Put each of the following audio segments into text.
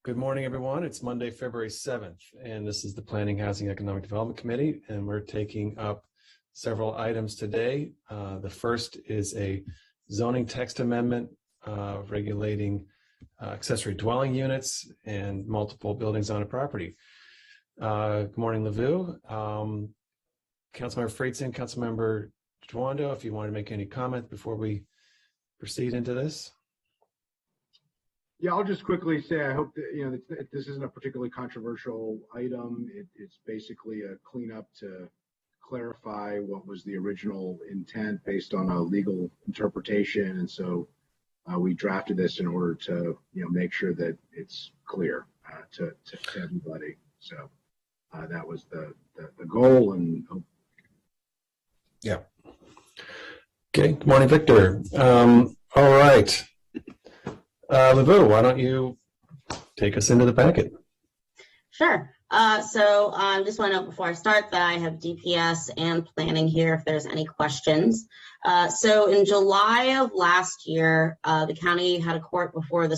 Good morning, everyone. It's Monday, February 7th, and this is the Planning, Housing, Economic Development Committee, and we're taking up several items today. The first is a zoning text amendment regulating accessory dwelling units and multiple buildings on a property. Good morning, Lavu. Councilmember Friedson, Councilmember Dwando, if you want to make any comment before we proceed into this. Yeah, I'll just quickly say I hope that this isn't a particularly controversial item. It's basically a cleanup to clarify what was the original intent based on a legal interpretation, and so we drafted this in order to make sure that it's clear to everybody. So that was the goal. And yeah. Okay. Good morning, Victor. All right. Lavu, why don't you take us into the packet? Sure. So I just want to note before I start that I have DPS and planning here if there's any questions. So in July of last year, the county had a court before the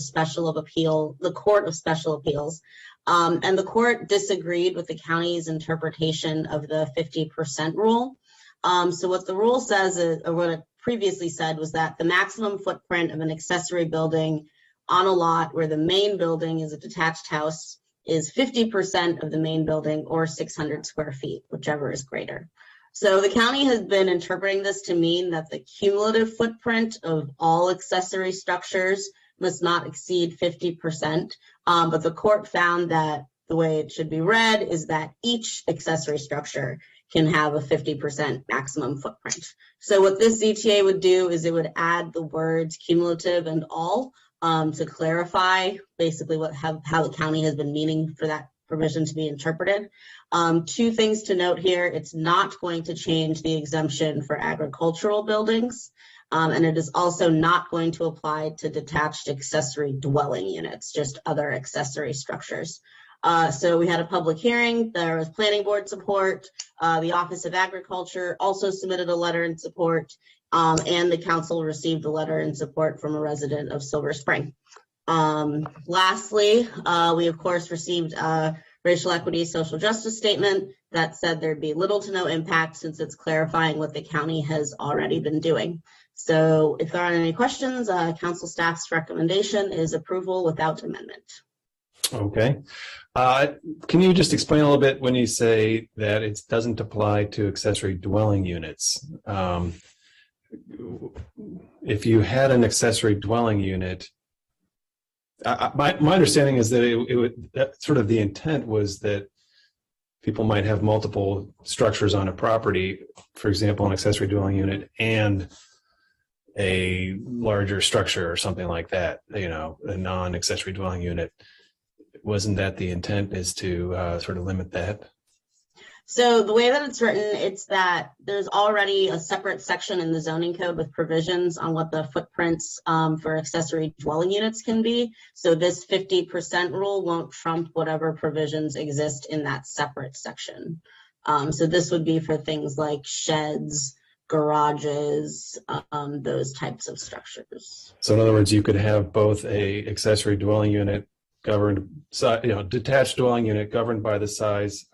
Court of Special Appeals, and the court disagreed with the county's interpretation of the 50% rule. So what the rule says is, or what it previously said, was that the maximum footprint of an accessory building on a lot where the main building is a detached house is 50% of the main building or 600 square feet, whichever is greater. So the county has been interpreting this to mean that the cumulative footprint of all accessory structures must not exceed 50%. But the court found that the way it should be read is that each accessory structure can have a 50% maximum footprint. So what this ZTA would do is it would add the words cumulative and all to clarify basically how the county has been meaning for that provision to be interpreted. Two things to note here: it's not going to change the exemption for agricultural buildings, and it is also not going to apply to detached accessory dwelling units, just other accessory structures. So we had a public hearing. There was planning board support. The Office of Agriculture also submitted a letter in support, and the council received a letter in support from a resident of Silver Spring. Lastly, we of course received a racial equity social justice statement that said there'd be little to no impact since it's clarifying what the county has already been doing. So if there aren't any questions, council staff's recommendation is approval without amendment. Okay. Can you just explain a little bit when you say that it doesn't apply to accessory dwelling units? If you had an accessory dwelling unit, my understanding is that that sort of the intent was that people might have multiple structures on a property, for example, an accessory dwelling unit and a larger structure or something like that, a non-accessory dwelling unit. Wasn't that the intent, is to sort of limit that? So the way that it's written, it's that there's already a separate section in the zoning code with provisions on what the footprints for accessory dwelling units can be. So this 50% rule won't trump whatever provisions exist in that separate section. So this would be for things like sheds, garages, those types of structures. So in other words, you could have both a accessory dwelling unit governed, detached dwelling unit governed by the size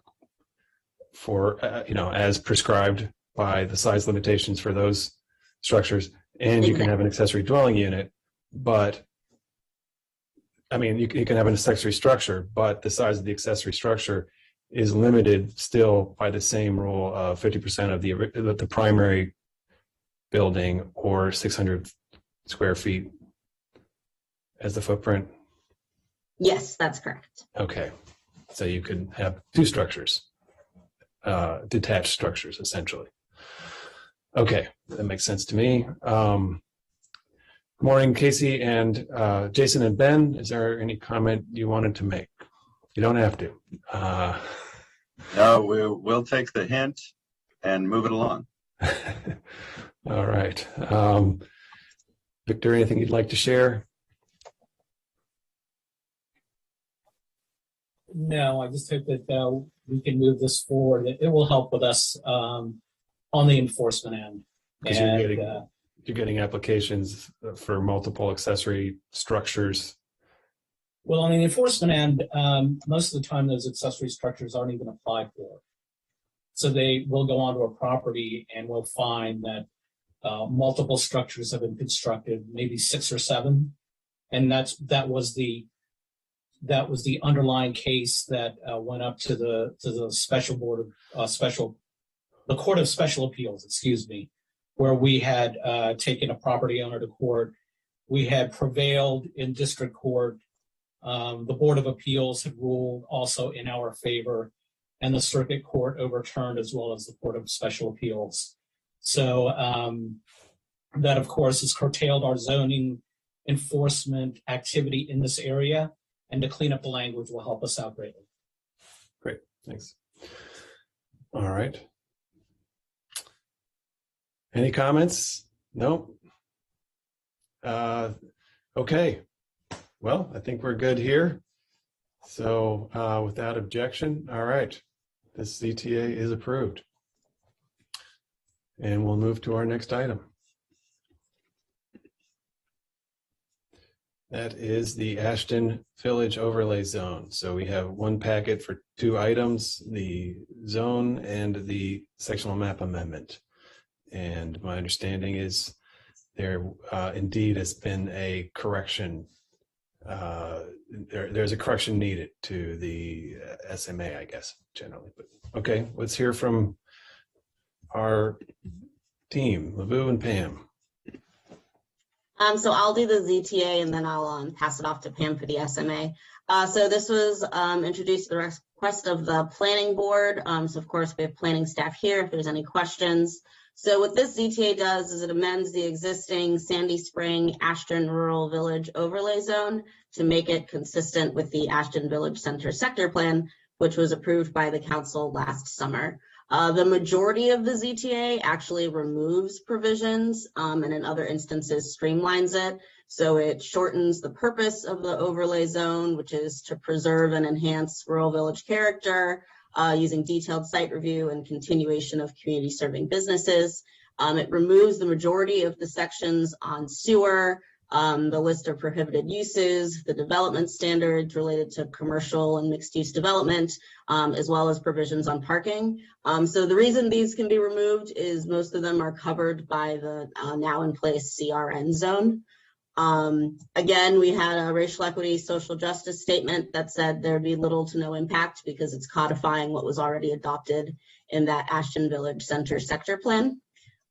for, as prescribed by the size limitations for those structures. And you can have an accessory dwelling unit, but you can have an accessory structure, but the size of the accessory structure is limited still by the same rule of 50% of the primary building or 600 square feet as the footprint. Yes, that's correct. Okay, so you could have two structures, detached structures, essentially. Okay, that makes sense to me. Good morning, Casey and Jason and Ben. Is there any comment you wanted to make? You don't have to. No, we'll take the hint and move it along. All right. Victor, anything you'd like to share? No, I just hope that we can move this forward. It will help with us on the enforcement end. Because you're getting applications for multiple accessory structures Well, on the enforcement end, most of the time those accessory structures aren't even applied for. So they will go onto a property and we'll find that multiple structures have been constructed, maybe 6 or 7, and that was the underlying case that went up to the special board of the Court of Special Appeals, excuse me, where we had taken a property owner to court. We had prevailed in district court. The Board of Appeals had ruled also in our favor, and the circuit court overturned as well as the Court of Special Appeals. So that, of course, has curtailed our zoning enforcement activity in this area, and to clean up the language will help us out greatly. Great, thanks. All right. Any comments? No? Okay. Well, I think we're good here. So without objection, all right. This ZTA is approved. And we'll move to our next item. That is the Ashton Village Overlay Zone. So we have one packet for 2 items, the zone and the sectional map amendment. And my understanding is there indeed has been a correction. There's a correction needed to the SMA, I guess, generally. But okay, let's hear from our team, Labu and Pam. So I'll do the ZTA and then I'll pass it off to Pam for the SMA. So this was introduced at the request of the planning board. So of course we have planning staff here if there's any questions. So what this ZTA does is it amends the existing Sandy Spring Ashton Rural Village Overlay Zone to make it consistent with the Ashton Village Center Sector Plan, which was approved by the council last summer. The majority of the ZTA actually removes provisions and in other instances streamlines it. So it shortens the purpose of the overlay zone, which is to preserve and enhance rural village character using detailed site review and continuation of community serving businesses. It removes the majority of the sections on sewer, the list of prohibited uses, the development standards related to commercial and mixed use development, as well as provisions on parking. So the reason these can be removed is most of them are covered by the now in place CRN zone. Again, we had a racial equity social justice statement that said there'd be little to no impact because it's codifying what was already adopted in that Ashton Village Center Sector Plan.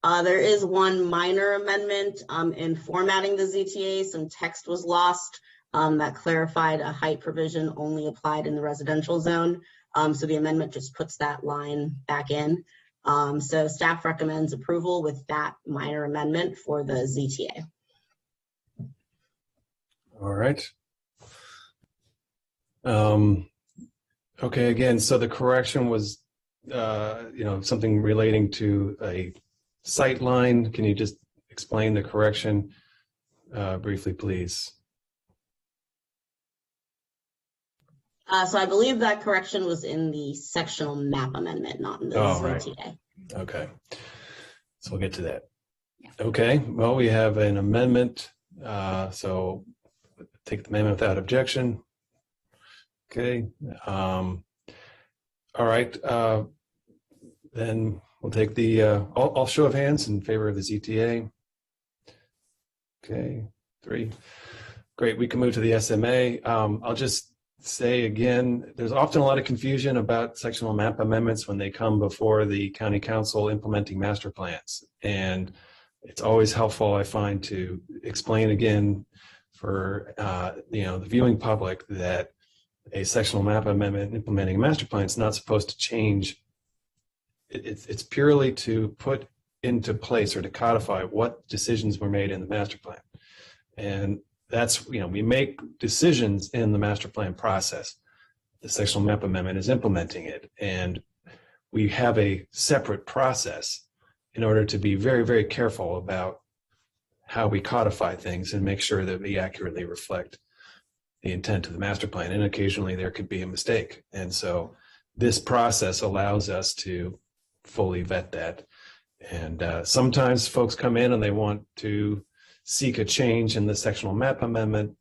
There is one minor amendment in formatting the ZTA. Some text was lost that clarified a height provision only applied in the residential zone. So the amendment just puts that line back in. So staff recommends approval with that minor amendment for the ZTA. All right. Okay, again, so the correction was, something relating to a sight line. Can you just explain the correction briefly, please? So I believe that correction was in the sectional map amendment, not in the ZTA. Right. Okay, so we'll get to that. Okay, well, we have an amendment. So take the amendment without objection. Okay. All right. Then we'll take the all show of hands in favor of the ZTA. Okay, 3. Great. We can move to the SMA. I'll just say again, there's often a lot of confusion about sectional map amendments when they come before the county council implementing master plans. And it's always helpful, I find, to explain again for the viewing public that a sectional map amendment implementing a master plan is not supposed to change. It's purely to put into place or to codify what decisions were made in the master plan. And that's, we make decisions in the master plan process. The sectional map amendment is implementing it. And we have a separate process in order to be very, very careful about how we codify things and make sure that we accurately reflect the intent of the master plan. And occasionally there could be a mistake. And so this process allows us to fully vet that. And sometimes folks come in and they want to seek a change in the sectional map amendment.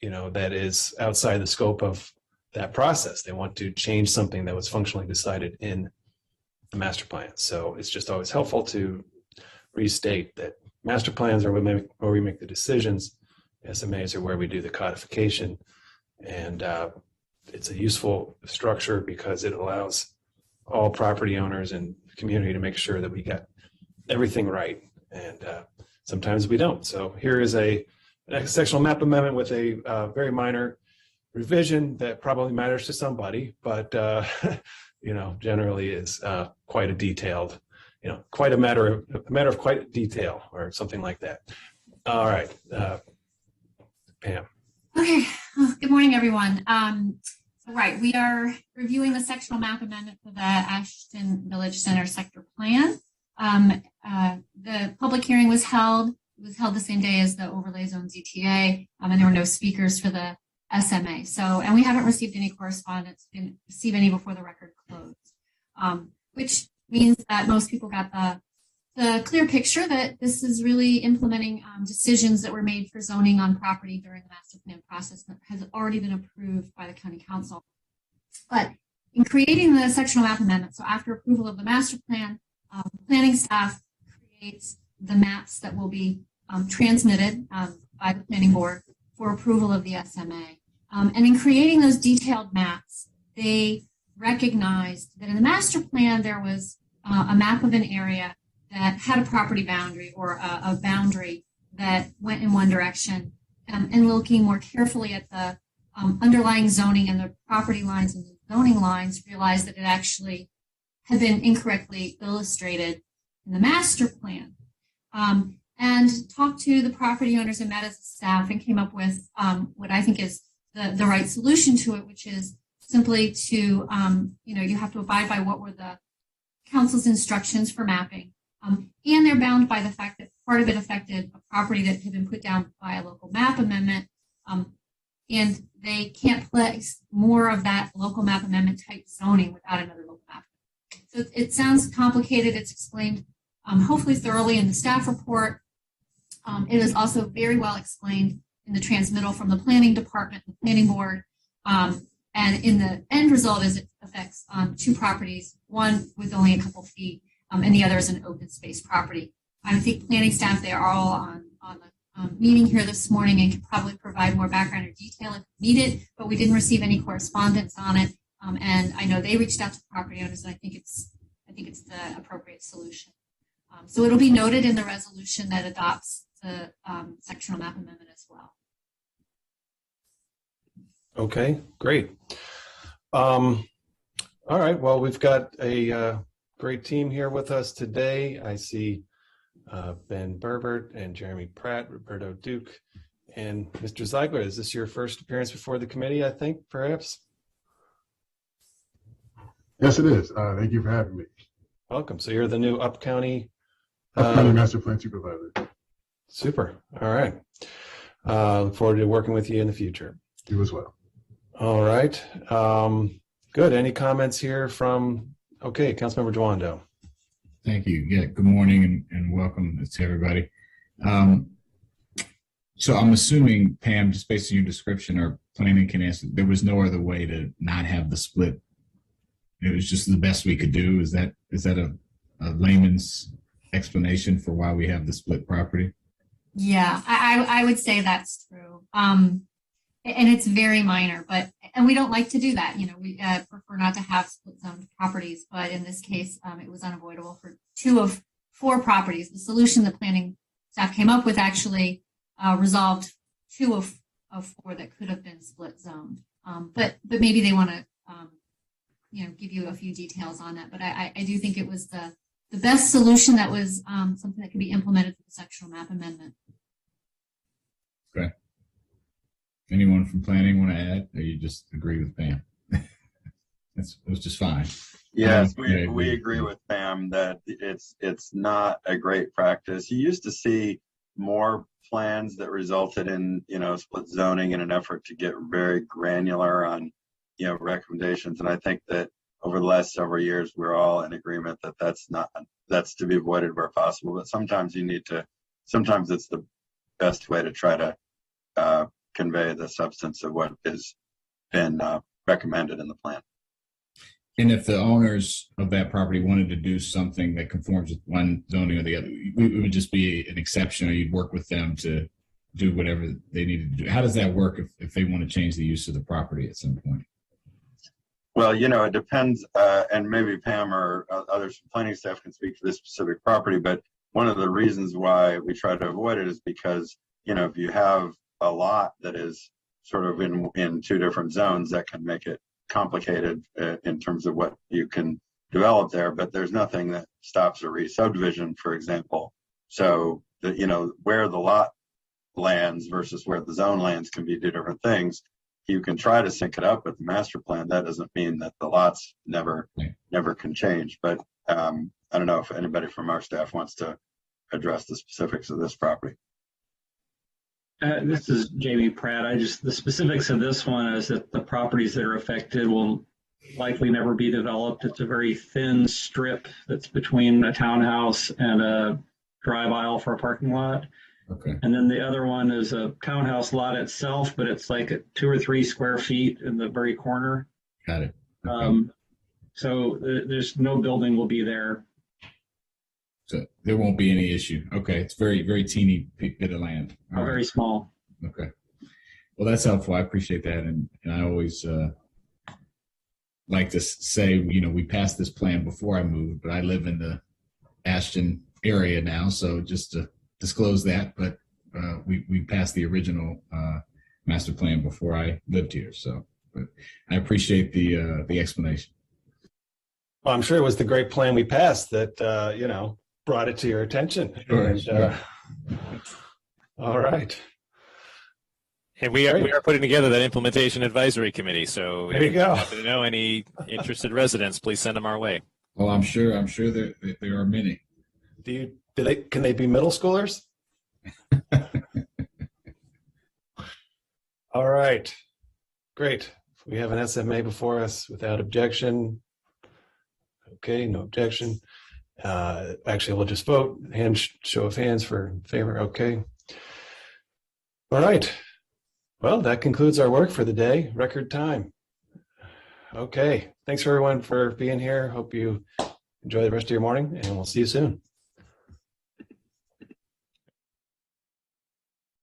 that is outside the scope of that process. They want to change something that was functionally decided in the master plan. So it's just always helpful to restate that master plans are where we make the decisions. SMAs are where we do the codification. And it's a useful structure because it allows all property owners and the community to make sure that we got everything right. And sometimes we don't. So here is a sectional map amendment with a very minor revision that probably matters to somebody, but generally is quite a detailed, quite a matter of quite detail or something like that. All right, Pam. Okay. Good morning, everyone. Right, we are reviewing the sectional map amendment for the Ashton Village Center sector plan. The public hearing was held. It was held the same day as the overlay zone ZTA, and there were no speakers for the SMA. And we haven't received any correspondence, didn't receive any before the record closed, which means that most people got the clear picture that this is really implementing decisions that were made for zoning on property during the master plan process that has already been approved by the county council. But in creating the sectional map amendment, so after approval of the master plan, planning staff creates the maps that will be transmitted by the planning board for approval of the SMA. And in creating those detailed maps, they recognized that in the master plan, there was a map of an area that had a property boundary or a boundary that went in one direction, and looking more carefully at the underlying zoning and the property lines and the zoning lines, realized that it actually had been incorrectly illustrated in the master plan. And talked to the property owners and met as a staff and came up with what I think is the right solution to it, which is simply to, you have to abide by what were the council's instructions for mapping. And they're bound by the fact that part of it affected a property that had been put down by a local map amendment. And they can't place more of that local map amendment type zoning without another local map. So it sounds complicated. It's explained hopefully thoroughly in the staff report. It is also very well explained in the transmittal from the planning department, the planning board. And in the end result is it affects two properties, one with only a couple feet, and the other is an open space property. I think planning staff, they are all on the meeting here this morning and can probably provide more background or detail if needed, but we didn't receive any correspondence on it. And I know they reached out to property owners, and I think it's the appropriate solution. So it'll be noted in the resolution that adopts the sectional map amendment as well. Okay, great. All right, well, we've got a great team here with us today. I see Ben Berbert and Jeremy Pratt, Roberto Duke, and Mr. Zeigler. Is this your first appearance before the committee, I think, perhaps? Yes, it is. Thank you for having me. Welcome. So you're the new Upcounty Master Plan Supervisor. Super. All right. Look forward to working with you in the future. You as well. All right. Good. Any comments here from, Councilmember Dwando? Thank you. Yeah, good morning and welcome to everybody. So I'm assuming, Pam, just based on your description, or planning can answer, there was no other way to not have the split. It was just the best we could do. Is that a layman's explanation for why we have the split property? Yeah, I would say that's true. And it's very minor, and we don't like to do that. We prefer not to have split zone properties, but in this case, it was unavoidable for 2 of 4 properties. The solution the planning staff came up with actually resolved 2 of 4 that could have been split zoned. But maybe they want to, give you a few details on that. But I do think it was the best solution that was something that could be implemented with the sectional map amendment. Okay. Anyone from planning want to add, or you just agree with Pam? It was just fine. Yes, we agree with Pam that it's not a great practice. You used to see more plans that resulted in split zoning in an effort to get very granular on recommendations, and I think that over the last several years we're all in agreement that that's to be avoided where possible. But sometimes it's the best way to try to convey the substance of what has been recommended in the plan. And if the owners of that property wanted to do something that conforms with one zoning or the other, it would just be an exception, or you'd work with them to do whatever they needed to do. How does that work if they want to change the use of the property at some point? Well, it depends, and maybe Pam or others from planning staff can speak to this specific property, but one of the reasons why we try to avoid it is because, if you have a lot that is sort of in two different zones, that can make it complicated in terms of what you can develop there, but there's nothing that stops a re-subdivision, for example. So, where the lot lands versus where the zone lands can be two different things. You can try to sync it up with the master plan. That doesn't mean that the lots never can change. But I don't know if anybody from our staff wants to address the specifics of this property. This is Jamie Pratt. The specifics of this one is that the properties that are affected will likely never be developed. It's a very thin strip that's between a townhouse and a drive aisle for a parking lot. Okay. And then the other one is a townhouse lot itself, but it's like 2 or 3 square feet in the very corner. Got it. Okay. So there's no building will be there. So there won't be any issue. Okay. It's very, very teeny bit of land. All Very right. small. Okay. Well, that's helpful. I appreciate that. And I always like to say, we passed this plan before I moved, but I live in the Ashton area now. So just to disclose that, but we passed the original master plan before I lived here. So but I appreciate the explanation. Well, I'm sure it was the great plan we passed that, brought it to your attention. Sure, And, sure. All right. And we are putting together that implementation advisory committee. So There you go. if you know any interested residents, please send them our way. Well, I'm sure there are many. Can they be middle schoolers? All right. Great. We have an SMA before us without objection. Okay, no objection. Actually, we'll just vote. Show of hands for favor. Okay. All right. Well, that concludes our work for the day. Record time. Okay. Thanks everyone for being here. Hope you enjoy the rest of your morning, and we'll see you soon.